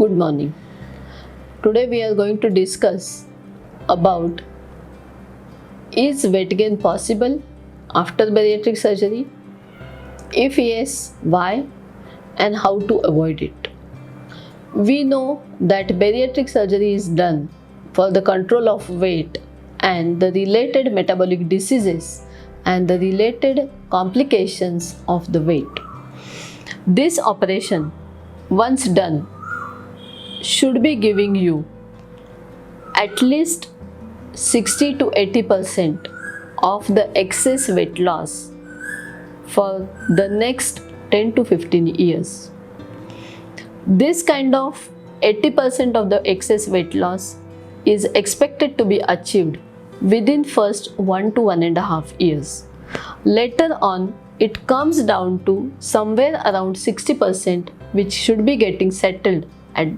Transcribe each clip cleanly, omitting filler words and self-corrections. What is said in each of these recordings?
Good morning. Today we are going to discuss about, is weight gain possible after bariatric surgery? If yes, why and how to avoid it? We know that bariatric surgery is done for the control of weight and the related metabolic diseases and the related complications of the weight. This operation, once done, should be giving you at least 60 to 80% of the excess weight loss for the next 10 to 15 years. This kind of 80% of the excess weight loss is expected to be achieved within first 1 to 1.5 years. Later on, it comes down to somewhere around 60%, which should be getting settled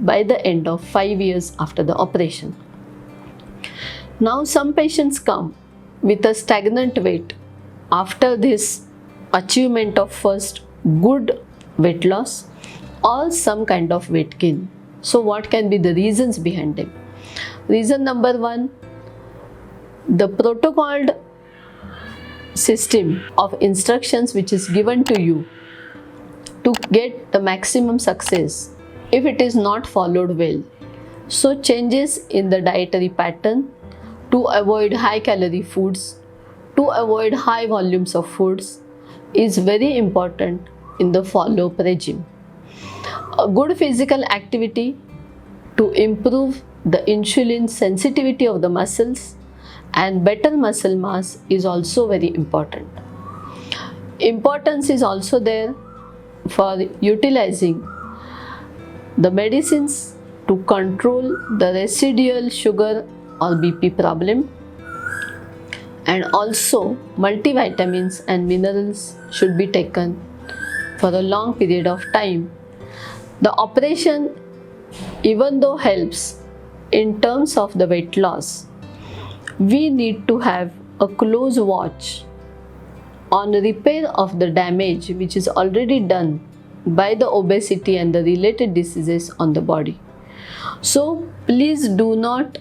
by the end of 5 years after the operation. Now some patients come with a stagnant weight after this achievement of first good weight loss or some kind of weight gain. So what can be the reasons behind them? Reason number one, the protocoled system of instructions which is given to you to get the maximum success, if it is not followed well. So changes in the dietary pattern to avoid high calorie foods, to avoid high volumes of foods is very important in the follow-up regime. A good physical activity to improve the insulin sensitivity of the muscles and better muscle mass is also very important. Importance is also there for utilizing the medicines to control the residual sugar or BP problem, and also multivitamins and minerals should be taken for a long period of time. The operation, even though helps in terms of the weight loss, we need to have a close watch on repair of the damage which is already done by the obesity and the related diseases on the body. So please do not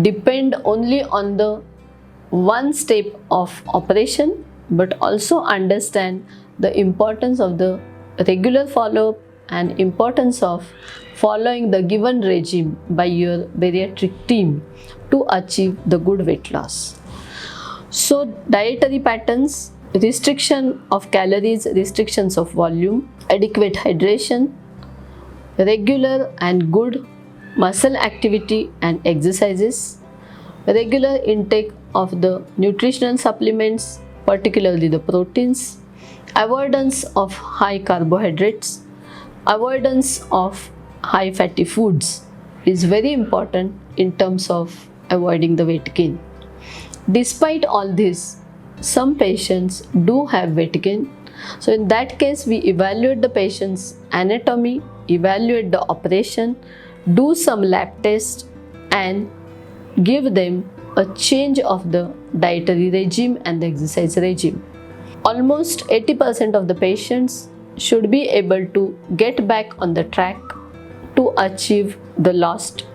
depend only on the one step of operation, but also understand the importance of the regular follow-up and importance of following the given regime by your bariatric team to achieve the good weight loss. So dietary patterns, restriction of calories, restrictions of volume, adequate hydration, regular and good muscle activity and exercises, regular intake of the nutritional supplements, particularly the proteins, avoidance of high carbohydrates, avoidance of high fatty foods is very important in terms of avoiding the weight gain. Despite all this, some patients do have weight gain. So in that case, we evaluate the patient's anatomy, evaluate the operation, do some lab tests and give them a change of the dietary regime and the exercise regime. Almost 80% of the patients should be able to get back on the track to achieve the lost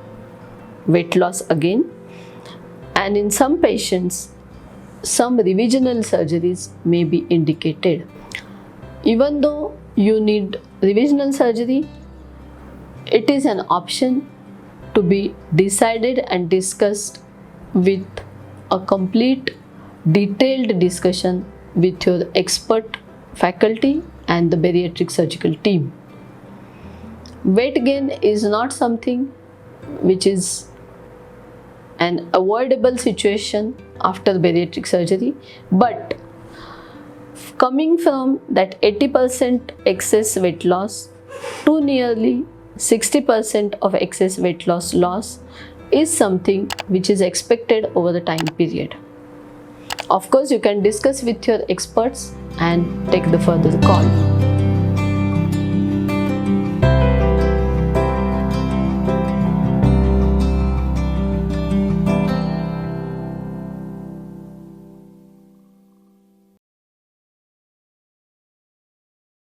weight loss again. And in some patients, some revisional surgeries may be indicated. Even though you need revisional surgery, it is an option to be decided and discussed with a complete detailed discussion with your expert faculty and the bariatric surgical team. Weight gain is not something which is an avoidable situation after bariatric surgery, but coming from that 80% excess weight loss to nearly 60% of excess weight loss is something which is expected over the time period. Of course, you can discuss with your experts and take the further call.